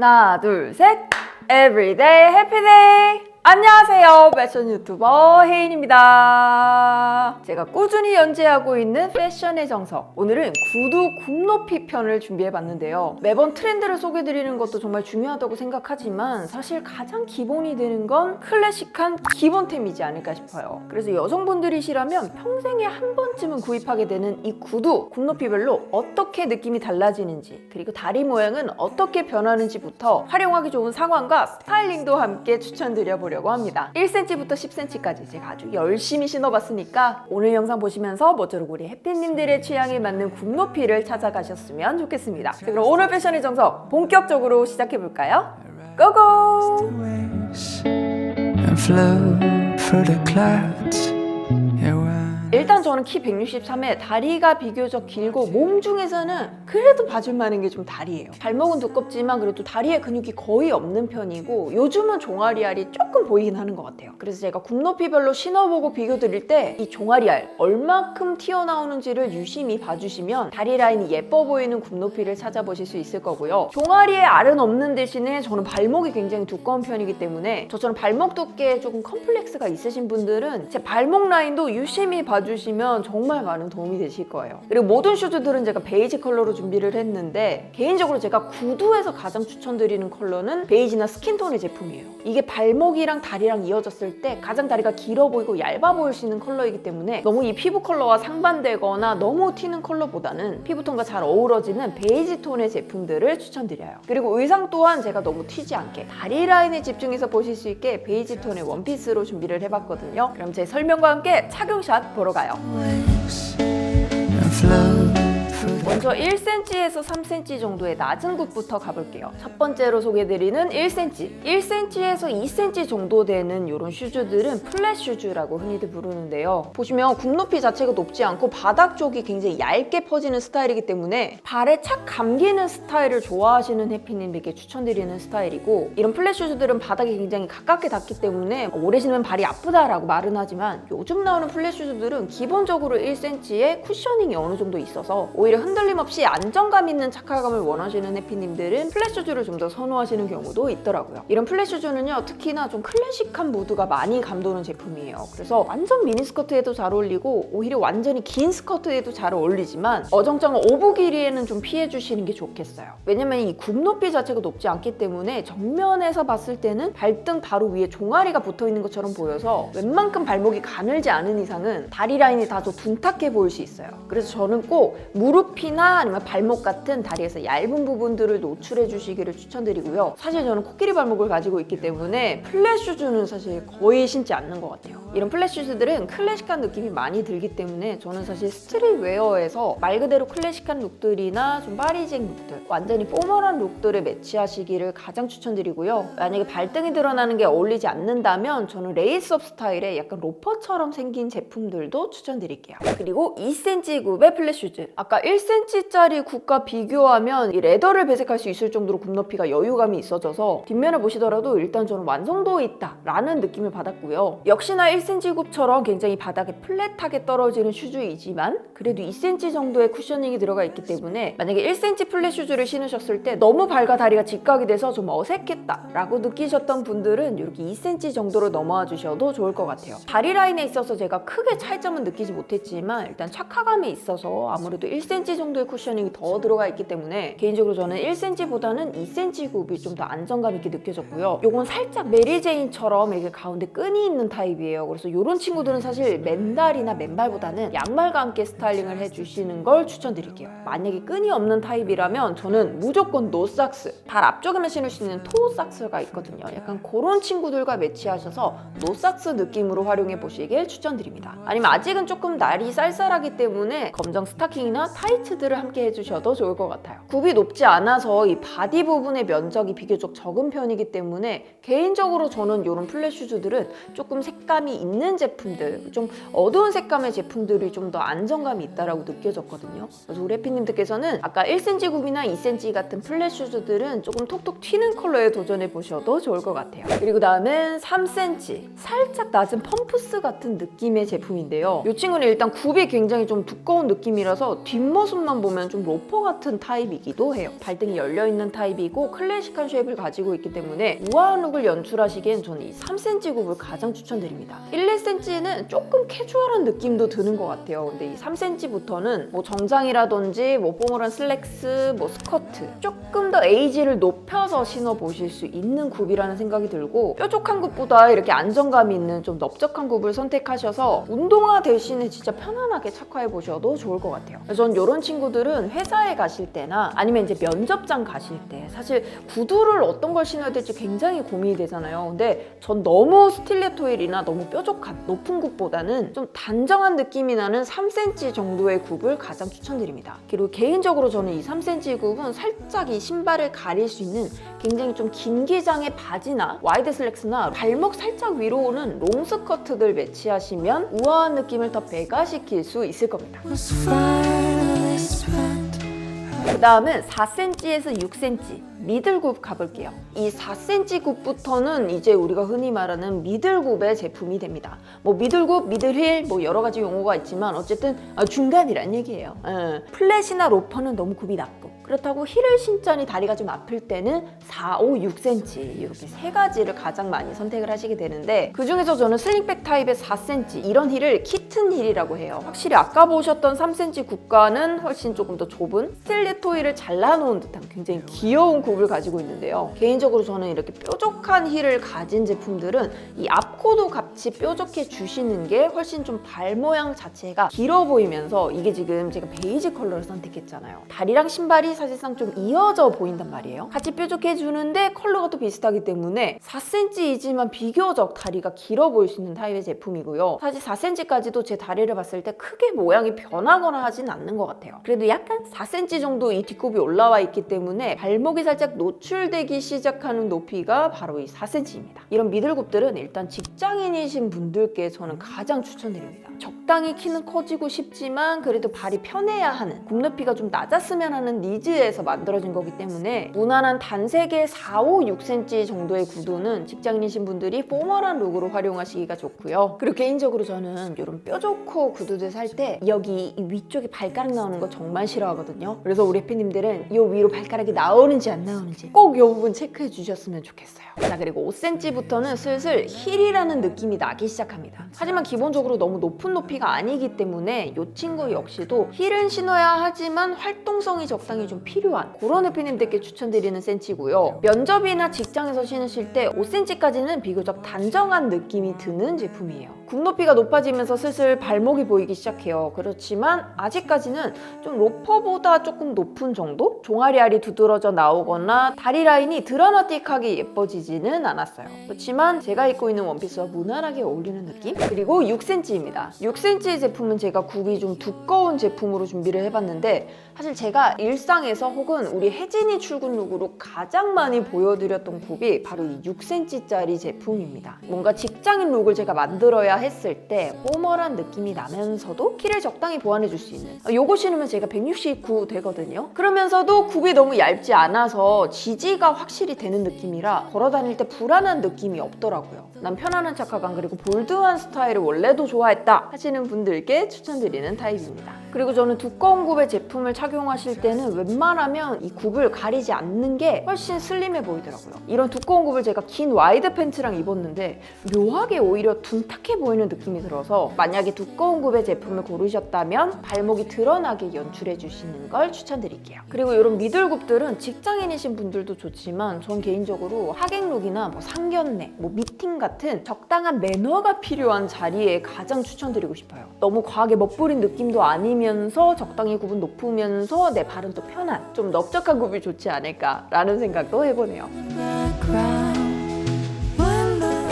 하나, 둘, 셋! Everyday Happy Day! 안녕하세요. 패션 유튜버 혜인입니다. 제가 꾸준히 연재하고 있는 패션의 정석. 오늘은 구두 굽높이 편을 준비해봤는데요. 매번 트렌드를 소개해드리는 것도 정말 중요하다고 생각하지만 사실 가장 기본이 되는 건 클래식한 기본템이지 않을까 싶어요. 그래서 여성분들이시라면 평생에 한 번쯤은 구입하게 되는 이 구두 굽높이별로 어떻게 느낌이 달라지는지, 그리고 다리 모양은 어떻게 변하는지부터 활용하기 좋은 상황과 스타일링도 함께 추천드려보려고 합니다. 1cm부터 10cm까지 제가 아주 열심히 신어봤으니까 오늘 영상 보시면서 모쪼록 우리 해피님들의 취향에 맞는 굽높이를 찾아가셨으면 좋겠습니다. 자, 그럼 오늘 패션의 정석 본격적으로 시작해볼까요? 고고! 일단 저는 키 163에 다리가 비교적 길고 몸 중에서는 그래도 봐줄 만한 게 좀 다리예요. 발목은 두껍지만 그래도 다리에 근육이 거의 없는 편이고 요즘은 종아리알이 조금 보이긴 하는 것 같아요. 그래서 제가 굽높이별로 신어보고 비교 드릴 때 이 종아리알 얼마큼 튀어나오는지를 유심히 봐주시면 다리 라인이 예뻐 보이는 굽높이를 찾아보실 수 있을 거고요. 종아리에 알은 없는 대신에 저는 발목이 굉장히 두꺼운 편이기 때문에 저처럼 발목 두께에 조금 컴플렉스가 있으신 분들은 제 발목 라인도 유심히 봐주시면 정말 많은 도움이 되실 거예요. 그리고 모든 슈즈들은 제가 베이지 컬러로 준비를 했는데 개인적으로 제가 구두에서 가장 추천드리는 컬러는 베이지나 스킨톤의 제품이에요. 이게 발목이랑 다리랑 이어졌을 때 가장 다리가 길어 보이고 얇아 보일 수 있는 컬러이기 때문에 너무 이 피부 컬러와 상반되거나 너무 튀는 컬러보다는 피부톤과 잘 어우러지는 베이지 톤의 제품들을 추천드려요. 그리고 의상 또한 제가 너무 튀지 않게 다리 라인에 집중해서 보실 수 있게 베이지 톤의 원피스로 준비를 해봤거든요. 그럼 제 설명과 함께 착용샷 보러 가요. 먼저 1cm에서 3cm 정도의 낮은 굽부터 가볼게요. 첫 번째로 소개해드리는 1cm. 1cm에서 2cm 정도 되는 이런 슈즈들은 플랫 슈즈라고 흔히들 부르는데요. 보시면 굽높이 자체가 높지 않고 바닥 쪽이 굉장히 얇게 퍼지는 스타일이기 때문에 발에 착 감기는 스타일을 좋아하시는 해피님에게 추천드리는 스타일이고, 이런 플랫 슈즈들은 바닥이 굉장히 가깝게 닿기 때문에 오래 신으면 발이 아프다라고 말은 하지만 요즘 나오는 플랫 슈즈들은 기본적으로 1cm에 쿠셔닝이 어느 정도 있어서 오히려 흔들림 없이 안정감 있는 착화감을 원하시는 해피님들은 플랫 슈즈를 좀 더 선호하시는 경우도 있더라고요. 이런 플랫 슈즈는요, 특히나 좀 클래식한 무드가 많이 감도는 제품이에요. 그래서 완전 미니스커트에도 잘 어울리고 오히려 완전히 긴 스커트에도 잘 어울리지만 어정쩡한 오브 길이에는 좀 피해주시는 게 좋겠어요. 왜냐면 이 굽높이 자체가 높지 않기 때문에 정면에서 봤을 때는 발등 바로 위에 종아리가 붙어있는 것처럼 보여서 웬만큼 발목이 가늘지 않은 이상은 다리 라인이 다소 둔탁해 보일 수 있어요. 그래서 저는 꼭 무릎이나 아니면 발목 같은 다리에서 얇은 부분들을 노출해 주시기를 추천드리고요. 사실 저는 코끼리 발목을 가지고 있기 때문에 플랫 슈즈는 사실 거의 신지 않는 것 같아요. 이런 플랫 슈즈들은 클래식한 느낌이 많이 들기 때문에 저는 사실 스트릿웨어에서 말 그대로 클래식한 룩들이나 좀 파리쟁 룩들, 완전히 포멀한 룩들을 매치하시기를 가장 추천드리고요. 만약에 발등이 드러나는 게 어울리지 않는다면 저는 레이스업 스타일의 약간 로퍼처럼 생긴 제품들도 추천드릴게요. 그리고 2cm 굽의 플랫 슈즈. 아까 1cm짜리 굽과 비교하면 이 레더를 배색할 수 있을 정도로 굽높이가 여유감이 있어져서 뒷면을 보시더라도 일단 저는 완성도 있다 라는 느낌을 받았고요. 역시나 1cm 굽처럼 굉장히 바닥에 플랫하게 떨어지는 슈즈이지만 그래도 2cm 정도의 쿠셔닝이 들어가 있기 때문에 만약에 1cm 플랫 슈즈를 신으셨을 때 너무 발과 다리가 직각이 돼서 좀 어색했다 라고 느끼셨던 분들은 이렇게 2cm 정도로 넘어와 주셔도 좋을 것 같아요. 다리 라인에 있어서 제가 크게 차이점은 느끼지 못했지만 일단 착화감이 있어서 아무래도 1cm 정도의 쿠셔닝이 더 들어가 있기 때문에 개인적으로 저는 1cm보다는 2cm 굽이 좀 더 안정감 있게 느껴졌고요. 요건 살짝 메리제인처럼 이렇게 가운데 끈이 있는 타입이에요. 그래서 이런 친구들은 사실 맨다리나 맨발보다는 양말과 함께 스타일링을 해주시는 걸 추천드릴게요. 만약에 끈이 없는 타입이라면 저는 무조건 노삭스, 발 앞쪽에만 신을 수 있는 토삭스가 있거든요. 약간 그런 친구들과 매치하셔서 노삭스 느낌으로 활용해 보시길 추천드립니다. 아니면 아직은 조금 날이 쌀쌀하기 때문에 검정 스타킹이나 타이츠들을 함께 해주셔도 좋을 것 같아요. 굽이 높지 않아서 이 바디 부분의 면적이 비교적 적은 편이기 때문에 개인적으로 저는 이런 플랫 슈즈들은 조금 색감이 있는 제품들, 좀 어두운 색감의 제품들이 좀 더 안정감이 있다라고 느껴졌거든요. 그래서 우리 해피님들께서는 아까 1cm 굽이나 2cm 같은 플랫 슈즈들은 조금 톡톡 튀는 컬러에 도전해 보셔도 좋을 것 같아요. 그리고 다음은 3cm, 살짝 낮은 펌프스 같은 느낌의 제품인데요. 이 친구는 일단 굽이 굉장히 좀 두꺼운 느낌이라서 뒷모습만 보면 좀 로퍼 같은 타입이기도 해요. 발등이 열려있는 타입이고 클래식한 쉐입을 가지고 있기 때문에 우아한 룩을 연출하시기엔 저는 이 3cm 굽을 가장 추천드립니다. 1, 2cm는 조금 캐주얼한 느낌도 드는 것 같아요. 근데 이 3cm부터는 뭐 정장이라든지 뭐 포멀한 슬랙스, 뭐 스커트 조금 더 에이지를 높여서 신어보실 수 있는 굽이라는 생각이 들고 뾰족한 굽보다 이렇게 안정감이 있는 좀 넓적한 굽을 선택하셔서 운동화 대신에 진짜 편안하게 착화해보셔도 좋을 것 같아요. 전 이런 친구들은 회사에 가실 때나 아니면 이제 면접장 가실 때 사실 구두를 어떤 걸 신어야 될지 굉장히 고민이 되잖아요. 근데 전 너무 스틸레토 힐이나 너무 뾰족한 높은 굽보다는 좀 단정한 느낌이 나는 3cm 정도의 굽을 가장 추천드립니다. 그리고 개인적으로 저는 이 3cm 굽은 살짝 이 신발을 가릴 수 있는 굉장히 좀 긴 기장의 바지나 와이드 슬랙스나 발목 살짝 위로 오는 롱 스커트들 매치하시면 우아한 느낌을 더 배가시킬 수 있을 겁니다. 그 다음은 4cm에서 6cm 미들굽 가볼게요. 이 4cm 굽부터는 이제 우리가 흔히 말하는 미들굽의 제품이 됩니다. 뭐 미들굽, 미들힐 뭐 여러 가지 용어가 있지만 어쨌든 중간이란 얘기예요. 플랫이나 로퍼는 너무 굽이 낮고 그렇다고 힐을 신자니 다리가 좀 아플 때는 4, 5, 6cm 이렇게 세 가지를 가장 많이 선택을 하시게 되는데 그중에서 저는 슬링백 타입의 4cm 이런 힐을 키튼 힐이라고 해요. 확실히 아까 보셨던 3cm 굽과는 훨씬 조금 더 좁은 스틸레토 힐을 잘라놓은 듯한 굉장히 귀여운 굽을 가지고 있는데요. 개인적으로 저는 이렇게 뾰족한 힐을 가진 제품들은 이 앞코도 같이 뾰족해 주시는 게 훨씬 좀 발 모양 자체가 길어 보이면서 이게 지금 제가 베이지 컬러를 선택했잖아요. 다리랑 신발이 사실상 좀 이어져 보인단 말이에요. 같이 뾰족해 주는데 컬러가 또 비슷하기 때문에 4cm이지만 비교적 다리가 길어 보일 수 있는 타입의 제품이고요. 사실 4cm까지도 제 다리를 봤을 때 크게 모양이 변하거나 하진 않는 것 같아요. 그래도 약간 4cm 정도 이 뒷굽이 올라와 있기 때문에 발목이 살짝 노출되기 시작하는 높이가 바로 이 4cm입니다. 이런 미들굽들은 일단 직장인이신 분들께 저는 가장 추천드립니다. 적당히 키는 커지고 싶지만 그래도 발이 편해야 하는 굽 높이가 좀 낮았으면 하는 니즈에서 만들어진 거기 때문에 무난한 단색의 4, 5, 6cm 정도의 구두는 직장인이신 분들이 포멀한 룩으로 활용하시기가 좋고요. 그리고 개인적으로 저는 이런 뾰족코 구두들 살 때 여기 이 위쪽에 발가락 나오는 거 정말 싫어하거든요. 그래서 우리 해피님들은 이 위로 발가락이 나오는지 안 나오는지 꼭 이 부분 체크해 주셨으면 좋겠어요. 자, 그리고 5cm부터는 슬슬 힐이라는 느낌이 나기 시작합니다. 하지만 기본적으로 너무 높은 높이가 아니기 때문에 이 친구 역시도 힐은 신어야 하지만 활동성이 적당히 좀 필요한 그런 해피님들께 추천드리는 센치고요. 면접이나 직장에서 신으실 때 5cm까지는 비교적 단정한 느낌이 드는 제품이에요. 굽 높이가 높아지면서 슬슬 발목이 보이기 시작해요. 그렇지만 아직까지는 좀 로퍼보다 조금 높은 정도? 종아리 알이 두드러져 나오거나 다리 라인이 드라마틱하게 예뻐지지는 않았어요. 그렇지만 제가 입고 있는 원피스와 무난하게 어울리는 느낌? 그리고 6cm입니다. 6cm 제품은 제가 굽이 좀 두꺼운 제품으로 준비를 해봤는데 사실 제가 일상에서 혹은 우리 혜진이 출근 룩으로 가장 많이 보여드렸던 굽이 바로 이 6cm짜리 제품입니다. 뭔가 직장인 룩을 제가 만들어야 했을 때 포멀한 느낌이 나면서도 키를 적당히 보완해줄 수 있는 요거 신으면 제가 169 되거든요. 그러면서도 굽이 너무 얇지 않아서 지지가 확실히 되는 느낌이라 걸어다닐 때 불안한 느낌이 없더라고요. 난 편안한 착화감 그리고 볼드한 스타일을 원래도 좋아했다 하시는 분들께 추천드리는 타입입니다. 그리고 저는 두꺼운 굽의 제품을 착용하실 때는 웬만하면 이 굽을 가리지 않는 게 훨씬 슬림해 보이더라고요. 이런 두꺼운 굽을 제가 긴 와이드 팬츠랑 입었는데 묘하게 오히려 둔탁해 보이는 느낌이 들어서 만약에 두꺼운 굽의 제품을 고르셨다면 발목이 드러나게 연출해 주시는 걸 추천드릴게요. 그리고 이런 미들굽들은 직장인이신 분들도 좋지만 전 개인적으로 하객룩이나 뭐 상견례, 뭐 미팅 같은 적당한 매너가 필요한 자리에 가장 추천드리고 싶어요. 너무 과하게 멋부린 느낌도 아니면서 적당히 굽은 높으면서 내 발은 또 편한 좀 넓적한 굽이 좋지 않을까라는 생각도 해보네요.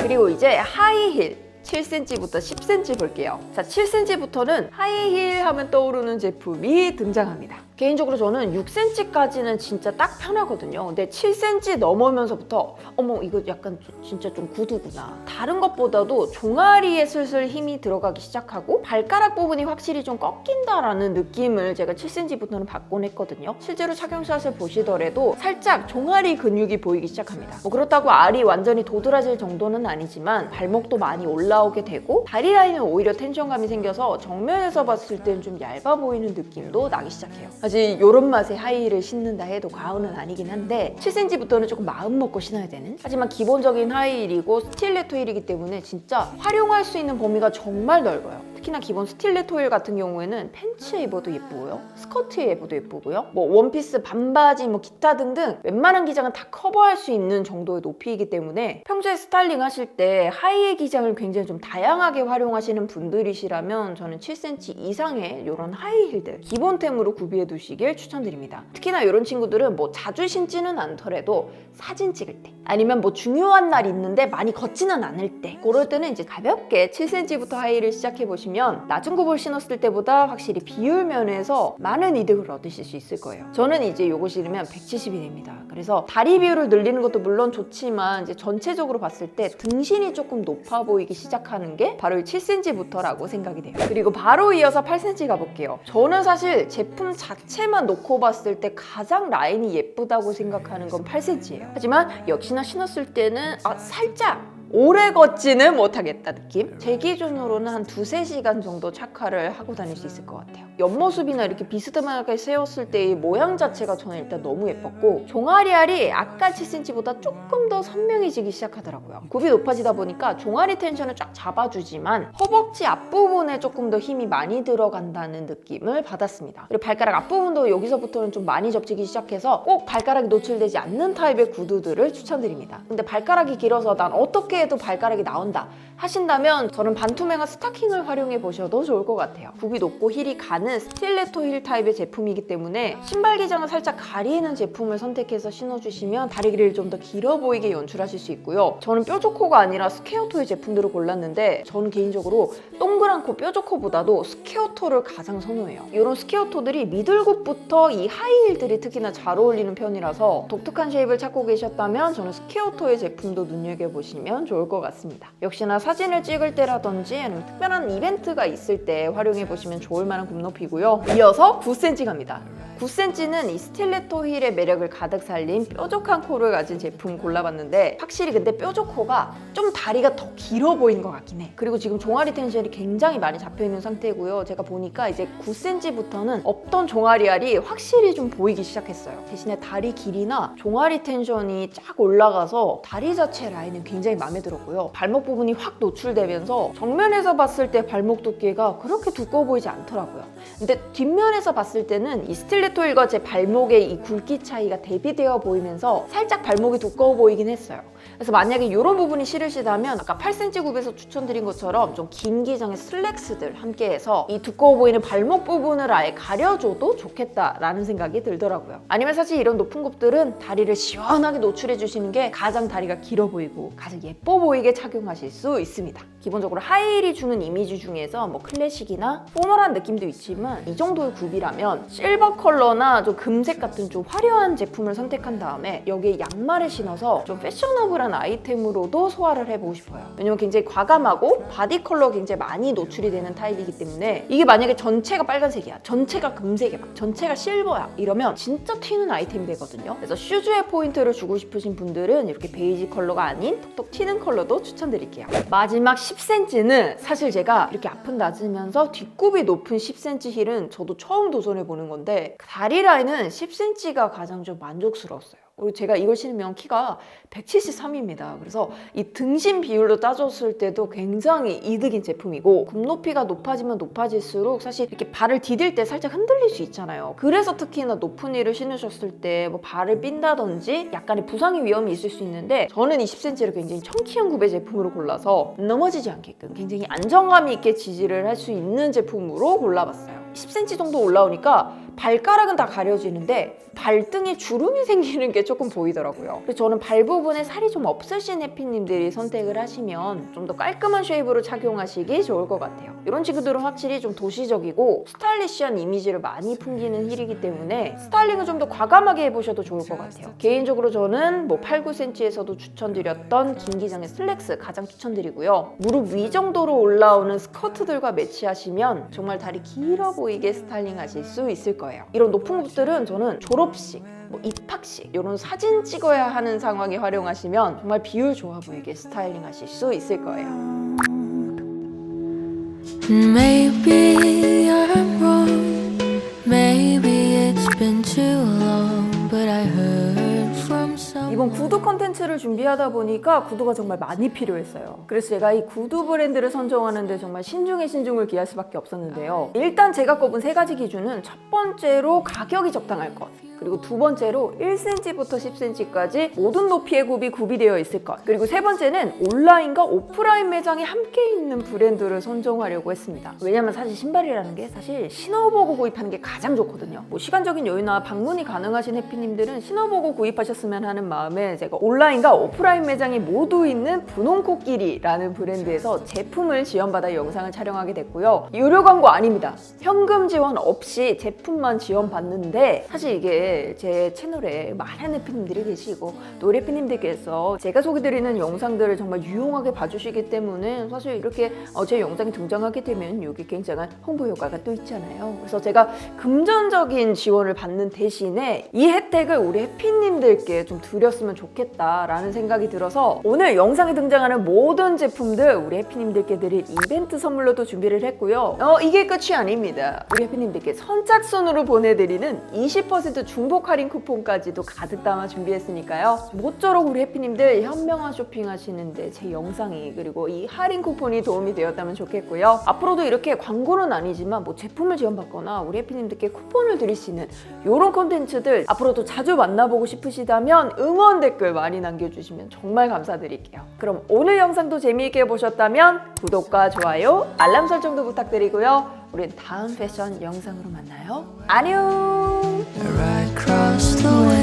그리고 이제 하이힐 7cm부터 10cm 볼게요. 자, 7cm부터는 하이힐 하면 떠오르는 제품이 등장합니다. 개인적으로 저는 6cm까지는 진짜 딱 편하거든요. 근데 7cm 넘으면서부터 어머 이거 약간 진짜 좀 구두구나. 다른 것보다도 종아리에 슬슬 힘이 들어가기 시작하고 발가락 부분이 확실히 좀 꺾인다라는 느낌을 제가 7cm부터는 받곤 했거든요. 실제로 착용샷을 보시더라도 살짝 종아리 근육이 보이기 시작합니다. 뭐 그렇다고 알이 완전히 도드라질 정도는 아니지만 발목도 많이 올라오게 되고 다리 라인은 오히려 텐션감이 생겨서 정면에서 봤을 땐 좀 얇아 보이는 느낌도 나기 시작해요. 사실 이런 맛의 하이힐을 신는다 해도 과언은 아니긴 한데 7cm부터는 조금 마음 먹고 신어야 되는, 하지만 기본적인 하이힐이고 스틸레토 힐이기 때문에 진짜 활용할 수 있는 범위가 정말 넓어요. 특히나 기본 스틸레토 힐 같은 경우에는 팬츠에 입어도 예쁘고요, 스커트에 입어도 예쁘고요, 뭐 원피스, 반바지, 뭐 기타 등등 웬만한 기장은 다 커버할 수 있는 정도의 높이이기 때문에 평소에 스타일링 하실 때 하이힐 기장을 굉장히 좀 다양하게 활용하시는 분들이시라면 저는 7cm 이상의 이런 하이힐들 기본템으로 구비해 두시길 추천드립니다. 특히나 이런 친구들은 뭐 자주 신지는 않더라도 사진 찍을 때 아니면 뭐 중요한 날 있는데 많이 걷지는 않을 때, 그럴 때는 이제 가볍게 7cm부터 하이힐을 시작해 보시면 낮은 굽을 신었을 때보다 확실히 비율 면에서 많은 이득을 얻으실 수 있을 거예요. 저는 이제 요거 신으면 170이 됩니다. 그래서 다리 비율을 늘리는 것도 물론 좋지만 이제 전체적으로 봤을 때 등신이 조금 높아 보이기 시작하는 게 바로 이 7cm부터라고 생각이 돼요. 그리고 바로 이어서 8cm 가볼게요. 저는 사실 제품 자체만 놓고 봤을 때 가장 라인이 예쁘다고 생각하는 건 8cm예요. 하지만 역시나 신었을 때는 살짝 오래 걷지는 못하겠다 느낌? 제 기준으로는 한 2-3시간 정도 착화를 하고 다닐 수 있을 것 같아요. 옆모습이나 이렇게 비스듬하게 세웠을 때의 모양 자체가 저는 일단 너무 예뻤고, 종아리 알이 아까 7cm보다 조금 더 선명해지기 시작하더라고요. 굽이 높아지다 보니까 종아리 텐션을 쫙 잡아주지만 허벅지 앞부분에 조금 더 힘이 많이 들어간다는 느낌을 받았습니다. 그리고 발가락 앞부분도 여기서부터는 좀 많이 접지기 시작해서 꼭 발가락이 노출되지 않는 타입의 구두들을 추천드립니다. 근데 발가락이 길어서 난 어떻게 해도 발가락이 나온다 하신다면 저는 반투명한 스타킹을 활용해 보셔도 좋을 것 같아요. 굽이 높고 힐이 가는 스틸레토 힐 타입의 제품이기 때문에 신발 기장을 살짝 가리는 제품을 선택해서 신어주시면 다리 길이를 좀 더 길어 보이게 연출하실 수 있고요. 저는 뾰족코가 아니라 스퀘어토의 제품들을 골랐는데 저는 개인적으로 동그란 코 뾰족코보다도 스퀘어토를 가장 선호해요. 이런 스퀘어토들이 미들굽부터 이 하이힐들이 특히나 잘 어울리는 편이라서 독특한 쉐입을 찾고 계셨다면 저는 스퀘어토의 제품도 눈여겨보시면 좋을 것 같습니다. 역시나 사진을 찍을 때라든지 아니면 특별한 이벤트가 있을 때 활용해보시면 좋을 만한 굽 높이고요. 이어서 9cm 갑니다. 9cm는 이 스틸레토 힐의 매력을 가득 살린 뾰족한 코를 가진 제품 골라봤는데 확실히 근데 뾰족코가 좀 다리가 더 길어 보이는 것 같긴 해. 그리고 지금 종아리 텐션이 굉장히 많이 잡혀있는 상태고요. 제가 보니까 이제 9cm부터는 없던 종아리 알이 확실히 좀 보이기 시작했어요. 대신에 다리 길이나 종아리 텐션이 쫙 올라가서 다리 자체 라인은 굉장히 마음에 들었고요. 발목 부분이 확 노출되면서 정면에서 봤을 때 발목 두께가 그렇게 두꺼워 보이지 않더라고요. 근데 뒷면에서 봤을 때는 이 스틸레토 힐과 제 발목의 이 굵기 차이가 대비되어 보이면서 살짝 발목이 두꺼워 보이긴 했어요. 그래서 만약에 이런 부분이 싫으시다면 아까 8cm 굽에서 추천드린 것처럼 좀 긴 기장의 슬랙스들 함께해서 이 두꺼워 보이는 발목 부분을 아예 가려줘도 좋겠다라는 생각이 들더라고요. 아니면 사실 이런 높은 굽들은 다리를 시원하게 노출해 주시는 게 가장 다리가 길어 보이고 가장 예뻐 보이게 착용하실 수 있습니다. 기본적으로 하이힐이 주는 이미지 중에서 뭐 클래식이나 포멀한 느낌도 있지만 이 정도의 굽이라면 실버 컬러나 좀 금색 같은 좀 화려한 제품을 선택한 다음에 여기에 양말을 신어서 좀 패셔너블한 아이템으로도 소화를 해보고 싶어요. 왜냐면 굉장히 과감하고 바디 컬러 굉장히 많이 노출이 되는 타입이기 때문에 이게 만약에 전체가 빨간색이야, 전체가 금색이야, 전체가 실버야 이러면 진짜 튀는 아이템이 되거든요. 그래서 슈즈에 포인트를 주고 싶으신 분들은 이렇게 베이지 컬러가 아닌 톡톡 튀는 컬러도 추천드릴게요. 마지막 10cm는 사실 제가 이렇게 앞은 낮으면서 뒷굽이 높은 10cm 힐은 저도 처음 도전해보는 건데 다리 라인은 10cm가 가장 좀 만족스러웠어요. 그리고 제가 이걸 신으면 키가 173입니다. 그래서 이 등신 비율로 따졌을 때도 굉장히 이득인 제품이고 굽 높이가 높아지면 높아질수록 사실 이렇게 발을 디딜 때 살짝 흔들릴 수 있잖아요. 그래서 특히나 높은 힐을 신으셨을 때 뭐 발을 삔다든지 약간의 부상의 위험이 있을 수 있는데 저는 이 10cm를 굉장히 청키한 굽의 제품으로 골라서 넘어지지 않게끔 굉장히 안정감 있게 지지를 할 수 있는 제품으로 골라봤어요. 10cm 정도 올라오니까 발가락은 다 가려지는데 발등에 주름이 생기는 게 조금 보이더라고요. 그래서 저는 발 부분에 살이 좀 없으신 해피님들이 선택을 하시면 좀 더 깔끔한 쉐입으로 착용하시기 좋을 것 같아요. 이런 친구들은 확실히 좀 도시적이고 스타일리시한 이미지를 많이 풍기는 힐이기 때문에 스타일링을 좀 더 과감하게 해보셔도 좋을 것 같아요. 개인적으로 저는 8, 9cm에서도 추천드렸던 긴 기장의 슬랙스 가장 추천드리고요. 무릎 위 정도로 올라오는 스커트들과 매치하시면 정말 다리 길어 보이게 스타일링하실 수 있을 거예요. 이런 높은 굽들은 저는 졸업식, 입학식 이런 사진 찍어야 하는 상황에 활용하시면 정말 비율 좋아 보이게 스타일링 하실 수 있을 거예요. Maybe I'm wrong. Maybe it's been too long, but I heard from someone. 이번 구두 컨텐츠를 준비하다 보니까 구두가 정말 많이 필요했어요. 그래서 제가 이 구두 브랜드를 선정하는데 정말 신중에 신중을 기할 수밖에 없었는데요. 일단 제가 꼽은 3가지 기준은 첫 번째로 가격이 적당할 것, 그리고 두 번째로 1cm부터 10cm까지 모든 높이의 굽이 구비되어 있을 것, 그리고 세 번째는 온라인과 오프라인 매장이 함께 있는 브랜드를 선정하려고 했습니다. 왜냐면 사실 신발이라는 게 사실 신어보고 구입하는 게 가장 좋거든요. 시간적인 여유나 방문이 가능하신 해피님들은 신어보고 구입하셨으면 하는 마음에 제가 온라인과 오프라인 매장이 모두 있는 분홍코끼리라는 브랜드에서 제품을 지원받아 영상을 촬영하게 됐고요. 유료 광고 아닙니다. 현금 지원 없이 제품만 지원받는데 사실 이게 제 채널에 많은 해피님들이 계시고 또 우리 해피님들께서 제가 소개드리는 영상들을 정말 유용하게 봐주시기 때문에 사실 이렇게 제 영상이 등장하게 되면 여기 굉장한 홍보 효과가 또 있잖아요. 그래서 제가 금전적인 지원을 받는 대신에 이 혜택을 우리 해피님들께 좀 드렸으면 좋겠다라는 생각이 들어서 오늘 영상에 등장하는 모든 제품들 우리 해피님들께 드릴 이벤트 선물로도 준비를 했고요. 이게 끝이 아닙니다. 우리 해피님들께 선착순으로 보내드리는 20% 중복 할인 쿠폰까지도 가득 담아 준비했으니까요. 모쪼록 우리 해피님들 현명한 쇼핑 하시는데 제 영상이 그리고 이 할인 쿠폰이 도움이 되었다면 좋겠고요. 앞으로도 이렇게 광고는 아니지만 제품을 지원받거나 우리 해피님들께 쿠폰을 드릴 수 있는 이런 콘텐츠들 앞으로도 자주 만나보고 싶으시다면 응원 댓글 많이 남겨주시면 정말 감사드릴게요. 그럼 오늘 영상도 재미있게 보셨다면 구독과 좋아요, 알람 설정도 부탁드리고요. 우린 다음 패션 영상으로 만나요. 안녕! Right across the way.